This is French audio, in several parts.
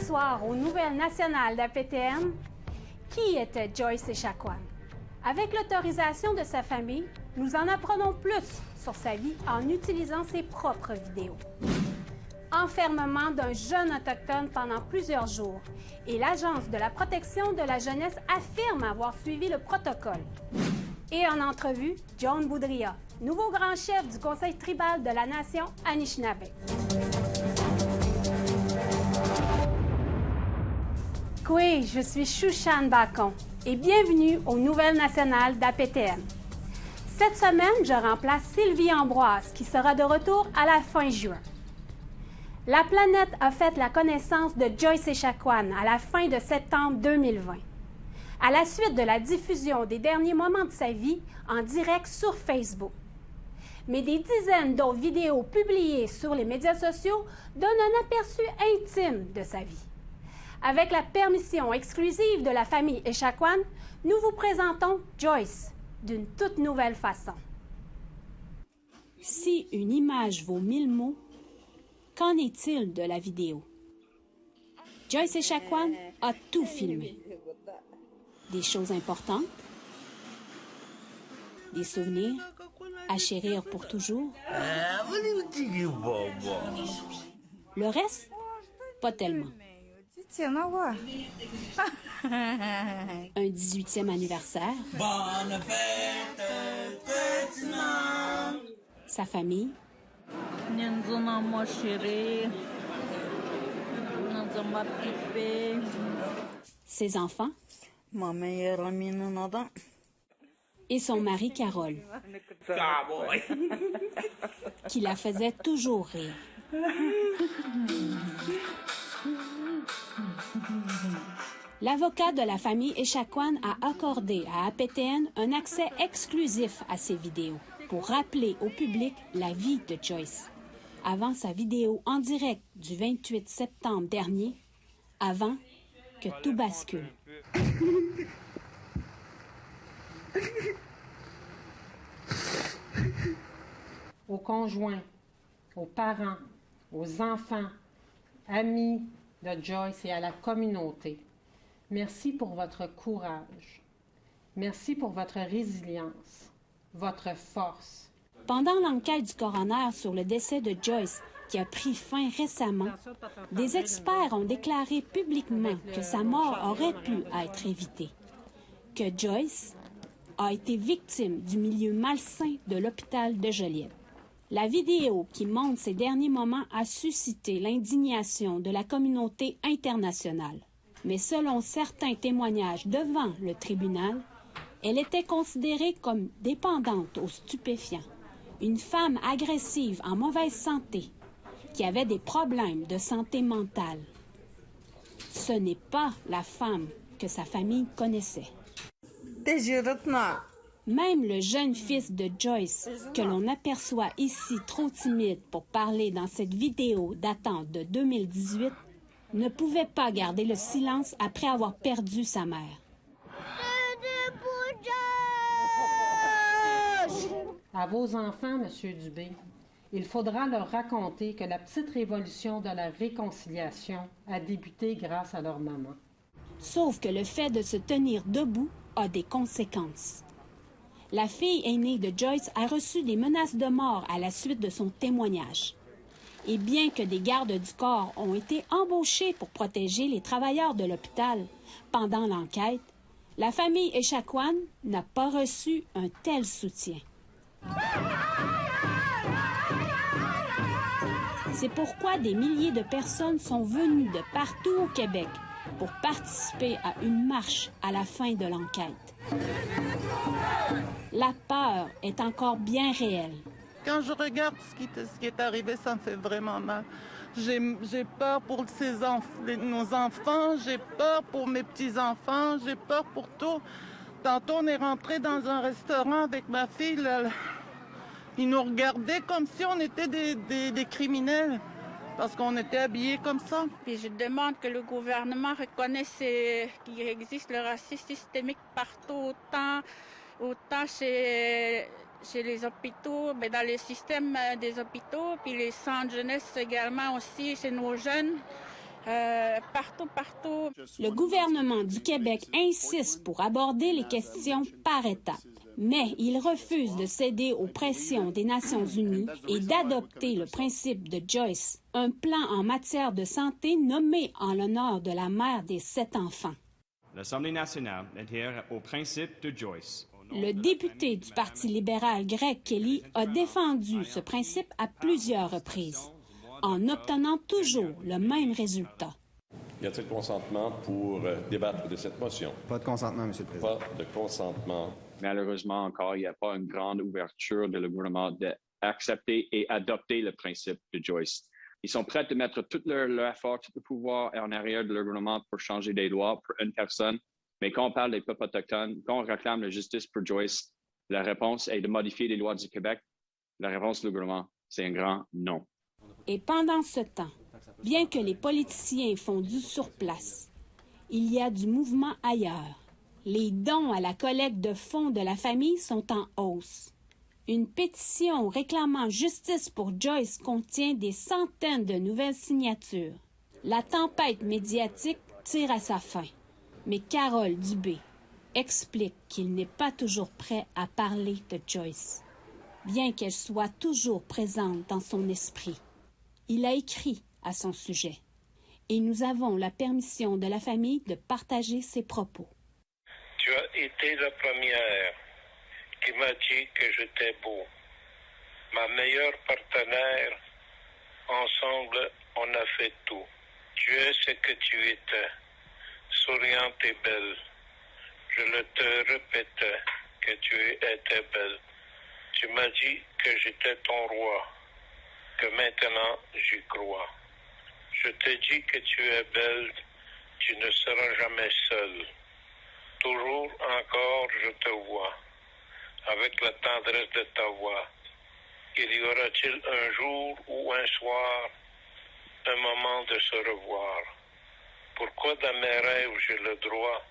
soir aux Nouvelles nationales d'APTN, qui était Joyce Echaquan? Avec l'autorisation de sa famille, nous en apprenons plus sur sa vie en utilisant ses propres vidéos. Enfermement d'un jeune autochtone pendant plusieurs jours et l'Agence de la protection de la jeunesse affirme avoir suivi le protocole. Et en entrevue, John Boudria, nouveau grand chef du Conseil tribal de la nation Anishinaabe. Oui, je suis Chouchane Bacon et bienvenue aux Nouvelles nationales d'APTN. Cette semaine, je remplace Sylvie Ambroise qui sera de retour à la fin juin. La planète a fait la connaissance de Joyce Echaquan à la fin de septembre 2020. À la suite de la diffusion des derniers moments de sa vie en direct sur Facebook. Mais des dizaines d'autres vidéos publiées sur les médias sociaux donnent un aperçu intime de sa vie. Avec la permission exclusive de la famille Echaquan, nous vous présentons Joyce d'une toute nouvelle façon. Si une image vaut 1000 mots, qu'en est-il de la vidéo? Joyce Echaquan a tout filmé. Des choses importantes, des souvenirs à chérir pour toujours. Le reste, pas tellement. Un 18e anniversaire. Bonne fête, sa famille. Ses enfants. Et son mari Carole, qui la faisait toujours rire. L'avocat de la famille Echaquan a accordé à APTN un accès exclusif à ces vidéos pour rappeler au public la vie de Joyce, avant sa vidéo en direct du 28 septembre dernier, avant que tout bascule. Aux conjoints, aux parents, aux enfants, amis de Joyce et à la communauté, merci pour votre courage. Merci pour votre résilience, votre force. Pendant l'enquête du coroner sur le décès de Joyce, qui a pris fin récemment, des experts ont déclaré publiquement que sa mort aurait pu être évitée, que Joyce a été victime du milieu malsain de l'hôpital de Joliette. La vidéo qui montre ces derniers moments a suscité l'indignation de la communauté internationale. Mais selon certains témoignages devant le tribunal, elle était considérée comme dépendante aux stupéfiants, une femme agressive en mauvaise santé, qui avait des problèmes de santé mentale. Ce n'est pas la femme que sa famille connaissait. Même le jeune fils de Joyce, que l'on aperçoit ici trop timide pour parler dans cette vidéo datant de 2018, ne pouvait pas garder le silence après avoir perdu sa mère. À vos enfants, M. Dubé, il faudra leur raconter que la petite révolution de la réconciliation a débuté grâce à leur maman. Sauf que le fait de se tenir debout a des conséquences. La fille aînée de Joyce a reçu des menaces de mort à la suite de son témoignage. Et bien que des gardes du corps ont été embauchés pour protéger les travailleurs de l'hôpital pendant l'enquête, la famille Echaquan n'a pas reçu un tel soutien. C'est pourquoi des milliers de personnes sont venues de partout au Québec pour participer à une marche à la fin de l'enquête. La peur est encore bien réelle. Quand je regarde ce qui est arrivé, ça me fait vraiment mal. J'ai peur pour nos enfants, j'ai peur pour mes petits-enfants, j'ai peur pour tout. Tantôt, on est rentré dans un restaurant avec ma fille. Là, ils nous regardaient comme si on était des criminels, parce qu'on était habillés comme ça. Puis je demande que le gouvernement reconnaisse qu'il existe le racisme systémique partout, autant chez les hôpitaux, mais dans le système des hôpitaux, puis les centres jeunesse également aussi, chez nos jeunes. partout. Le gouvernement du Québec insiste pour aborder les questions par étapes, mais il refuse de céder aux pressions des Nations unies et d'adopter le principe de Joyce, un plan en matière de santé nommé en l'honneur de la mère des 7 enfants. L'Assemblée nationale adhère au principe de Joyce. Le député du Parti libéral Greg Kelly a défendu ce principe à plusieurs reprises, en obtenant toujours le même résultat. Y a-t-il consentement pour débattre de cette motion? Pas de consentement, M. le Président. Pas de consentement. Malheureusement, encore, il n'y a pas une grande ouverture de le gouvernement d'accepter et adopter le principe de Joyce. Ils sont prêts à mettre tout leur effort, tout le pouvoir en arrière de leur gouvernement pour changer des lois pour une personne. Mais quand on parle des peuples autochtones, quand on réclame la justice pour Joyce, la réponse est de modifier les lois du Québec. La réponse du gouvernement, c'est un grand non. Et pendant ce temps, bien que les politiciens font du surplace, il y a du mouvement ailleurs. Les dons à la collecte de fonds de la famille sont en hausse. Une pétition réclamant justice pour Joyce contient des centaines de nouvelles signatures. La tempête médiatique tire à sa fin. Mais Carole Dubé explique qu'il n'est pas toujours prêt à parler de Joyce, bien qu'elle soit toujours présente dans son esprit. Il a écrit à son sujet, et nous avons la permission de la famille de partager ses propos. Tu as été la première qui m'a dit que j'étais beau. Ma meilleure partenaire, ensemble, on a fait tout. Tu es ce que tu étais, souriante et belle. Je le te répétais que tu étais belle. Tu m'as dit que j'étais ton roi, que maintenant j'y crois. Je te dis que tu es belle, tu ne seras jamais seule. Toujours encore je te vois, avec la tendresse de ta voix. Il y aura-t-il un jour ou un soir, un moment de se revoir? Pourquoi dans mes rêves j'ai le droit?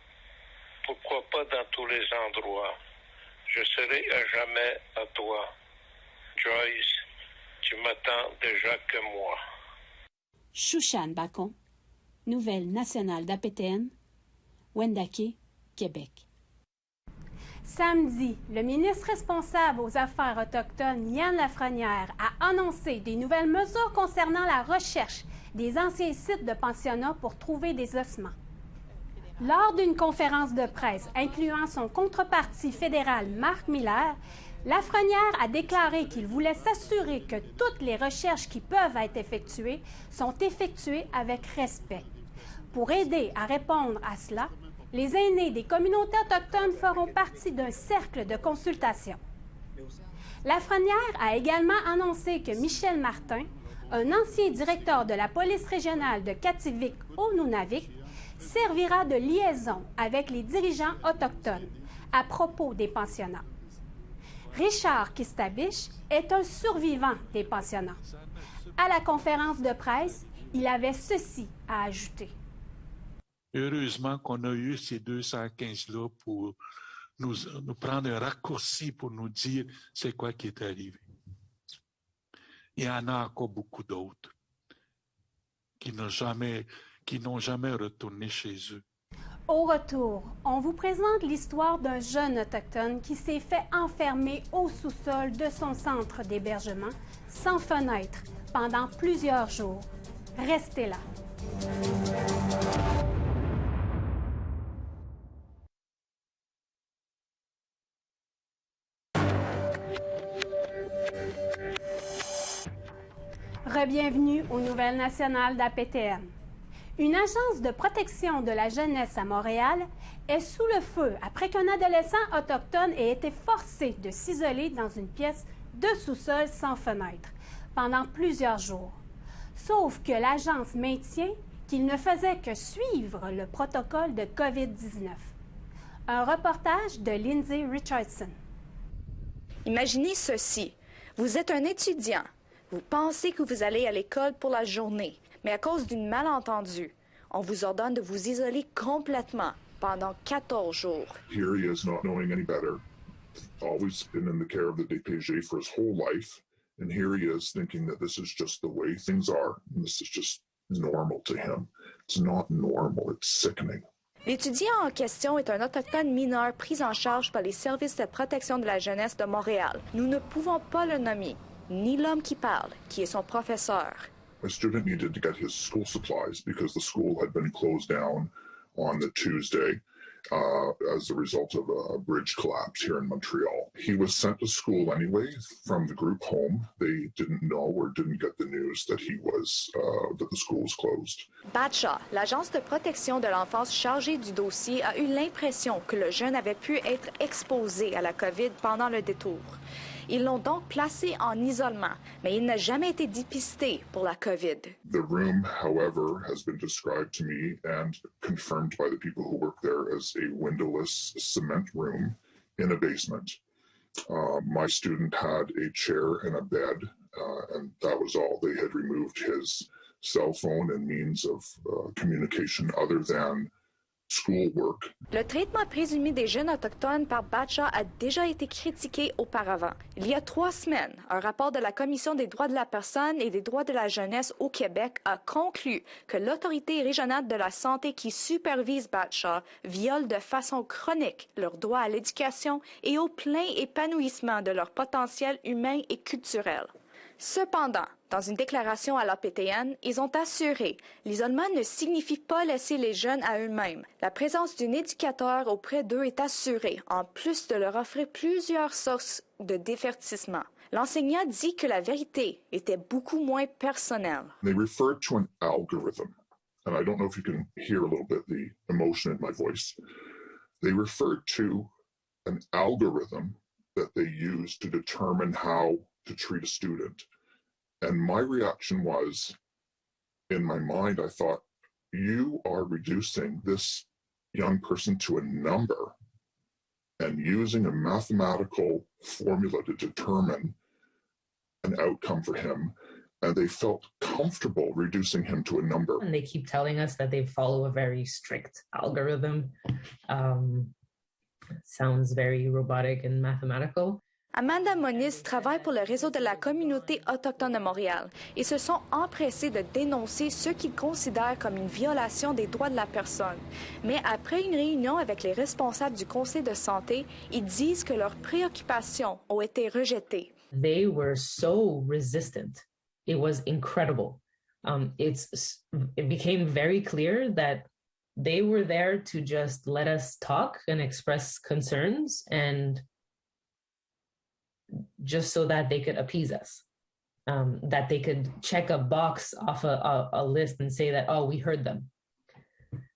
Pourquoi pas dans tous les endroits? Je serai à jamais à toi. Joyce, tu m'attends déjà que moi. Chouchane Bacon, Nouvelle nationale d'APTN, Wendake, Québec. Samedi, le ministre responsable aux Affaires autochtones, Yann Lafrenière, a annoncé des nouvelles mesures concernant la recherche des anciens sites de pensionnats pour trouver des ossements. Lors d'une conférence de presse incluant son contrepartie fédéral Marc Miller, Lafrenière a déclaré qu'il voulait s'assurer que toutes les recherches qui peuvent être effectuées sont effectuées avec respect. Pour aider à répondre à cela, les aînés des communautés autochtones feront partie d'un cercle de consultation. Lafrenière a également annoncé que Michel Martin, un ancien directeur de la police régionale de Kativik au Nunavik, servira de liaison avec les dirigeants autochtones à propos des pensionnats. Richard Kistabich est un survivant des pensionnats. À la conférence de presse, il avait ceci à ajouter. Heureusement qu'on a eu ces 215-là pour nous prendre un raccourci pour nous dire c'est quoi qui est arrivé. Il y en a encore beaucoup d'autres qui n'ont jamais retourné chez eux. Au retour, on vous présente l'histoire d'un jeune autochtone qui s'est fait enfermer au sous-sol de son centre d'hébergement, sans fenêtre, pendant plusieurs jours. Restez là. Re-bienvenue aux Nouvelles nationales d'APTN. Une agence de protection de la jeunesse à Montréal est sous le feu après qu'un adolescent autochtone ait été forcé de s'isoler dans une pièce de sous-sol sans fenêtre pendant plusieurs jours. Sauf que l'agence maintient qu'il ne faisait que suivre le protocole de COVID-19. Un reportage de Lindsay Richardson. Imaginez ceci. Vous êtes un étudiant. Vous pensez que vous allez à l'école pour la journée. Mais à cause d'une malentendue, on vous ordonne de vous isoler complètement pendant 14 jours. Here he is not knowing any better. Always been in the care of the DPJ for his whole life. And here he is thinking that this is just the way things are. And this is just normal to him. It's not normal, it's sickening. L'étudiant en question est un autochtone mineur pris en charge par les services de protection de la jeunesse de Montréal. Nous ne pouvons pas le nommer, ni l'homme qui parle, qui est son professeur. My student needed to get his school supplies because the school had been closed down on the Tuesday as a result of a bridge collapse here in Montreal. He was sent to school anyway from the group home. They didn't know or didn't get the news that that the school was closed. Batshaw, l'agence de protection de l'enfance chargée du dossier, a eu l'impression que le jeune avait pu être exposé à la COVID pendant le détour. Ils l'ont donc placé en isolement, mais il n'a jamais été dépisté pour la COVID. The room, however, has been described to me and confirmed by the people who work there as a windowless cement room in a basement. My student had a chair and a bed, and that was all. They had removed his cell phone and means of communication other than schoolwork. Le traitement présumé des jeunes autochtones par Batshaw a déjà été critiqué auparavant. Il y a 3 semaines, un rapport de la Commission des droits de la personne et des droits de la jeunesse au Québec a conclu que l'Autorité régionale de la santé qui supervise Batshaw viole de façon chronique leurs droits à l'éducation et au plein épanouissement de leur potentiel humain et culturel. Cependant, dans une déclaration à l'APTN, ils ont assuré « L'isolement ne signifie pas laisser les jeunes à eux-mêmes. La présence d'un éducateur auprès d'eux est assurée, en plus de leur offrir plusieurs sources de divertissement. » L'enseignant dit que la vérité était beaucoup moins personnelle. They referred to an algorithm, and I don't know if you can hear a little bit the emotion in my voice. They referred to an algorithm that they use to determine how to treat a student. And my reaction was, in my mind, I thought, you are reducing this young person to a number and using a mathematical formula to determine an outcome for him. And they felt comfortable reducing him to a number. And they keep telling us that they follow a very strict algorithm. Sounds very robotic and mathematical. Amanda Moniz travaille pour le réseau de la communauté autochtone de Montréal et se sont empressés de dénoncer ce qu'ils considèrent comme une violation des droits de la personne. Mais après une réunion avec les responsables du conseil de santé, ils disent que leurs préoccupations ont été rejetées. They were so resistant. It was incredible. It became very clear that they were there to just let us talk and express concerns and just so that they could appease us, that they could check a box off a list and say that, oh, we heard them.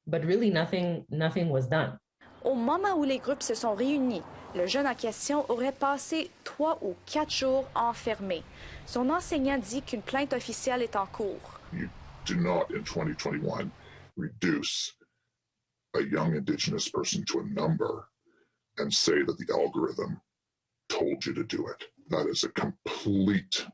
But really nothing was done. Au moment où les groupes se sont réunis, le jeune en question aurait passé 3 ou 4 jours enfermé. Son enseignant dit qu'une plainte officielle est en cours. You do not, in 2021, reduce a young Indigenous person to a number and say that the algorithm told you to do it. That is a complete,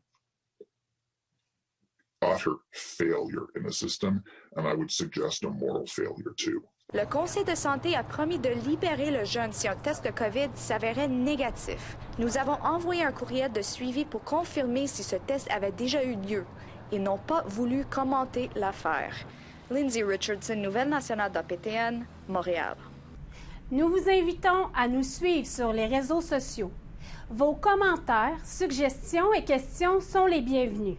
utter failure in the system, and I would suggest a moral failure too. Le conseil de santé a promis de libérer le jeune si un test de COVID s'avérait négatif. Nous avons envoyé un courriel de suivi pour confirmer si ce test avait déjà eu lieu. Ils n'ont pas voulu commenter l'affaire. Lindsay Richardson, Nouvelle nationale d'APTN, Montréal. Nous vous invitons à nous suivre sur les réseaux sociaux. Vos commentaires, suggestions et questions sont les bienvenus.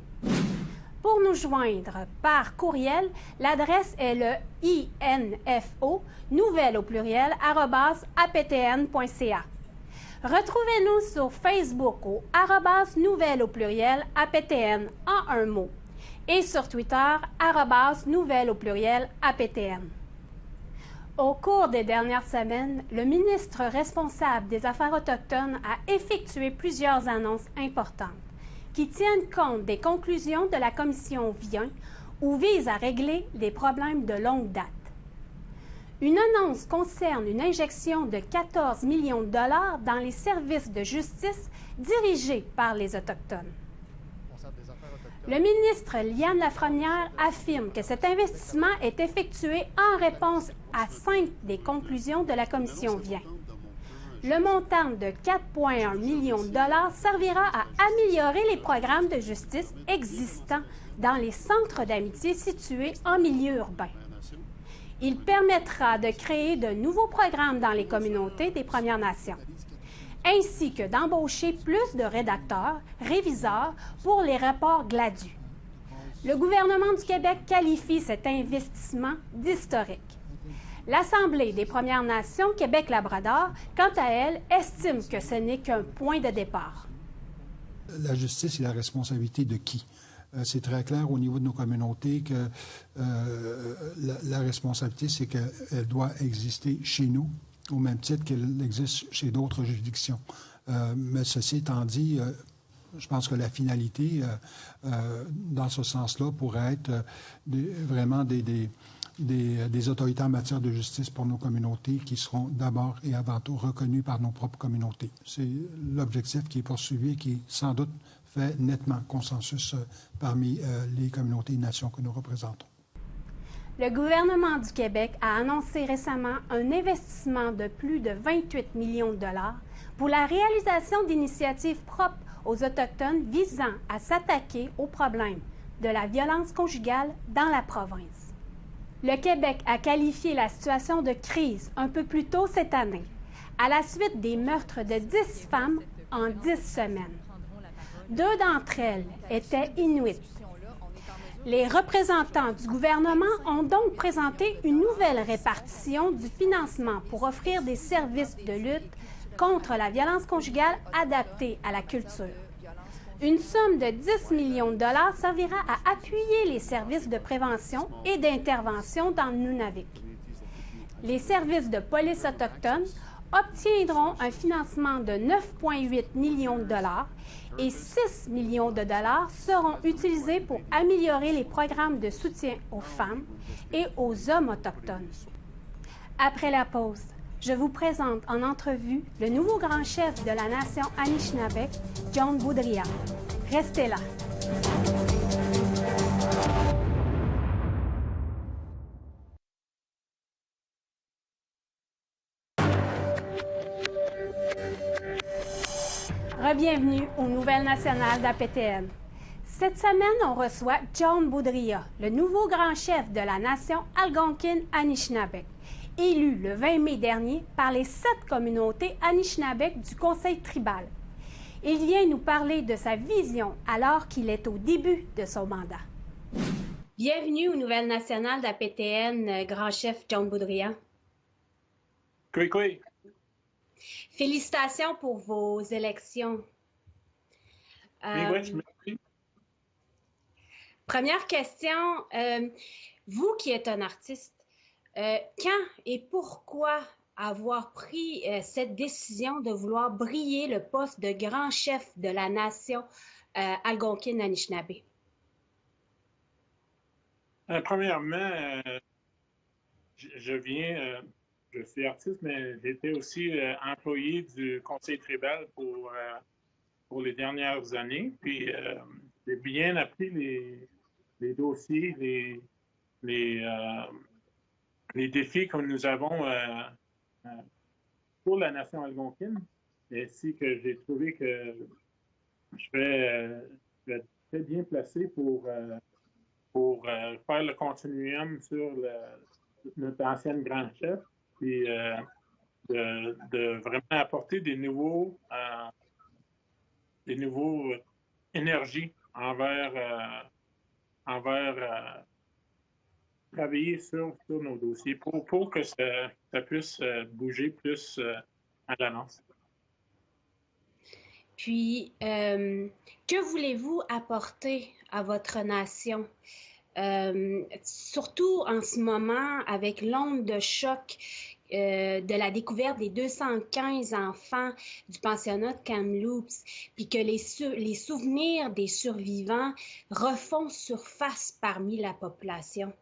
Pour nous joindre par courriel, l'adresse est le info, nouvelle au pluriel, @aptn.ca. Retrouvez-nous sur Facebook au @nouvelle au pluriel, aptn en un mot, et sur Twitter, @nouvelle au pluriel, aptn. Au cours des dernières semaines, le ministre responsable des Affaires autochtones a effectué plusieurs annonces importantes qui tiennent compte des conclusions de la commission Viens ou visent à régler des problèmes de longue date. Une annonce concerne une injection de 14 millions de dollars dans les services de justice dirigés par les Autochtones. Le ministre Liane Lafrenière affirme que cet investissement est effectué en réponse à 5 des conclusions de la commission Viens. Le montant de 4,1 millions de dollars servira à améliorer les programmes de justice existants dans les centres d'amitié situés en milieu urbain. Il permettra de créer de nouveaux programmes dans les communautés des Premières Nations, ainsi que d'embaucher plus de rédacteurs, réviseurs pour les rapports GLADU. Le gouvernement du Québec qualifie cet investissement d'historique. L'Assemblée des Premières Nations Québec-Labrador, quant à elle, estime que ce n'est qu'un point de départ. La justice est la responsabilité de qui? C'est très clair au niveau de nos communautés que la responsabilité, c'est qu'elle doit exister chez nous, au même titre qu'elle existe chez d'autres juridictions. Mais ceci étant dit, je pense que la finalité, dans ce sens-là, pourrait être vraiment des autorités en matière de justice pour nos communautés qui seront d'abord et avant tout reconnues par nos propres communautés. C'est l'objectif qui est poursuivi et qui, sans doute, fait nettement consensus parmi les communautés et nations que nous représentons. Le gouvernement du Québec a annoncé récemment un investissement de plus de 28 millions de dollars pour la réalisation d'initiatives propres aux Autochtones visant à s'attaquer au problème de la violence conjugale dans la province. Le Québec a qualifié la situation de crise un peu plus tôt cette année, à la suite des meurtres de 10 femmes en 10 semaines. 2 d'entre elles étaient inuites. Les représentants du gouvernement ont donc présenté une nouvelle répartition du financement pour offrir des services de lutte contre la violence conjugale adaptés à la culture. Une somme de 10 millions de dollars servira à appuyer les services de prévention et d'intervention dans le Nunavik. Les services de police autochtones obtiendront un financement de 9,8 millions de dollars et 6 millions de dollars seront utilisés pour améliorer les programmes de soutien aux femmes et aux hommes autochtones. Après la pause, je vous présente en entrevue le nouveau grand chef de la nation Anishinaabe, John Boudria. Restez là. Bienvenue aux Nouvelles nationales d'APTN. Cette semaine, on reçoit John Boudria, le nouveau grand chef de la nation Algonquin-Anishinaabe, élu le 20 mai dernier par les 7 communautés Anishinaabe du Conseil tribal. Il vient nous parler de sa vision alors qu'il est au début de son mandat. Bienvenue aux Nouvelles nationales d'APTN, grand chef John Boudria. Oui. Félicitations pour vos élections. Merci. Première question, vous qui êtes un artiste, quand et pourquoi avoir pris cette décision de vouloir briller le poste de grand chef de la nation Algonquin-Anishinaabe? Premièrement, je suis artiste, mais j'étais aussi employé du Conseil tribal pour les dernières années. Puis j'ai bien appris les dossiers, les défis que nous avons pour la nation algonquine, ainsi que j'ai trouvé que je vais très bien placé pour faire le continuum sur notre ancienne grande chef. Puis de vraiment apporter des nouveaux énergies envers travailler sur nos dossiers pour que ça puisse bouger plus à l'avance. Puis, que voulez-vous apporter à votre nation? Surtout en ce moment, avec l'onde de choc de la découverte des 215 enfants du pensionnat de Kamloops, puis que les souvenirs des survivants refont surface parmi la population.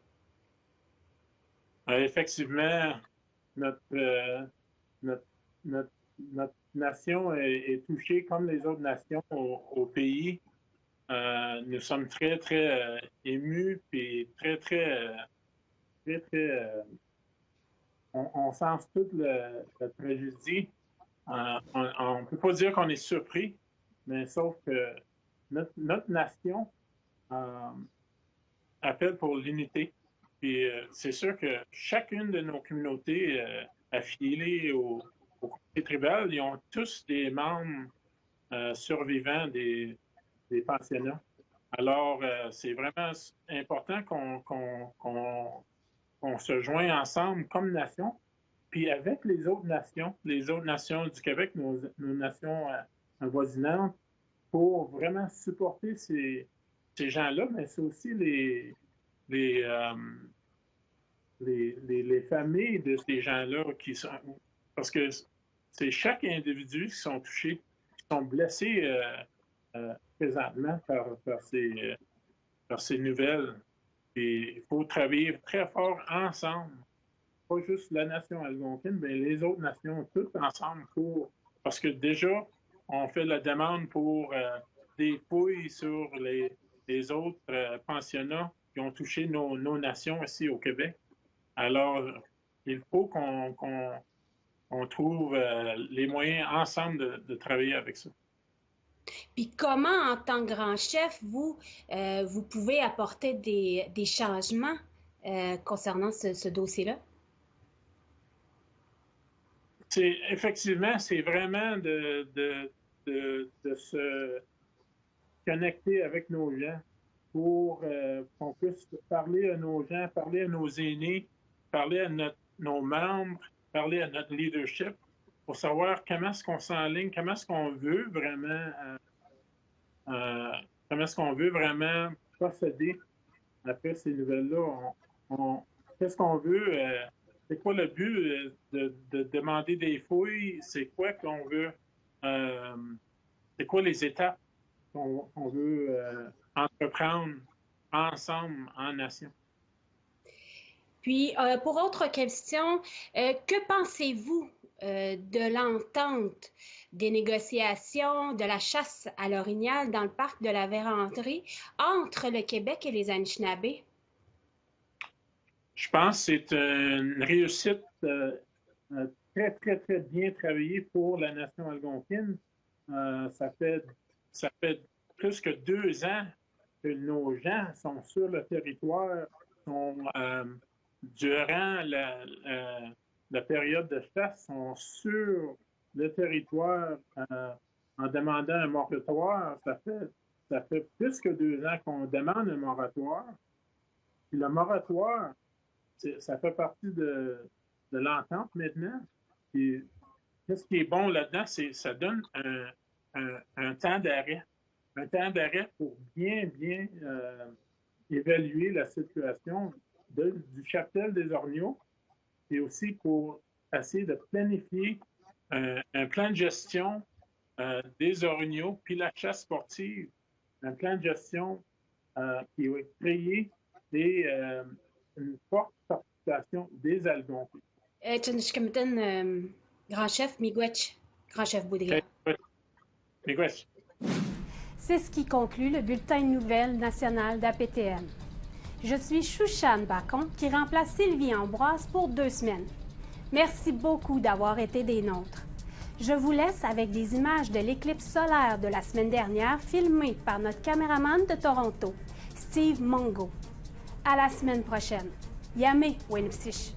Effectivement, notre nation est touchée comme les autres nations au pays. Nous sommes très, très émus, puis très, on sent toute la tragédie on ne peut pas dire qu'on est surpris, mais sauf que notre nation appelle pour l'unité. Puis c'est sûr que chacune de nos communautés affiliées au comité tribal, ils ont tous des membres survivants des pensionnats. Alors, c'est vraiment important qu'on se joigne ensemble comme nation, puis avec les autres nations du Québec, nos nations avoisinantes, pour vraiment supporter ces gens-là, mais c'est aussi les familles de ces gens-là qui sont... Parce que c'est chaque individu qui sont touchés, qui sont blessés présentement par ces nouvelles. Et il faut travailler très fort ensemble, pas juste la nation algonquine, mais les autres nations, toutes ensemble, parce que déjà, on fait la demande pour des fouilles sur les autres pensionnats qui ont touché nos nations ici au Québec. Alors, il faut qu'on trouve les moyens ensemble de travailler avec ça. Puis comment, en tant que grand chef, vous pouvez apporter des changements concernant ce dossier-là? Effectivement, c'est vraiment de se connecter avec nos gens pour qu'on puisse parler à nos gens, parler à nos aînés, parler à nos membres, parler à notre leadership pour savoir comment est-ce qu'on s'enligne, comment est-ce qu'on veut vraiment procéder après ces nouvelles-là. Qu'est-ce qu'on veut? C'est quoi le but de demander des fouilles? C'est quoi qu'on veut? C'est quoi les étapes qu'on veut entreprendre ensemble en nation? Puis, pour autre question, que pensez-vous de l'entente des négociations de la chasse à l'orignal dans le parc de la Vérandrie entre le Québec et les Anishinabés? Je pense que c'est une réussite très, très, très bien travaillée pour la nation algonquine. Ça fait plus que 2 ans que nos gens sont sur le territoire, durant la période de chasse, sont sur le territoire en demandant un moratoire. Ça fait plus que 2 ans qu'on demande un moratoire. Puis le moratoire, ça fait partie de l'entente maintenant. Et qu'est-ce qui est bon là-dedans, c'est ça donne un temps d'arrêt. Un temps d'arrêt pour bien évaluer la situation du cheptel des Orignaux et aussi pour essayer de planifier un plan de gestion des Orignaux puis la chasse sportive. Un plan de gestion qui va créer une forte participation des Algonquins. Grand chef Miigwech, grand chef Boudria. Miigwech. C'est ce qui conclut le bulletin de nouvelles national d'APTN. Je suis Chouchane Bacon, qui remplace Sylvie Ambroise pour 2 semaines. Merci beaucoup d'avoir été des nôtres. Je vous laisse avec des images de l'éclipse solaire de la semaine dernière filmée par notre caméraman de Toronto, Steve Mongo. À la semaine prochaine. Yame Wenpsich.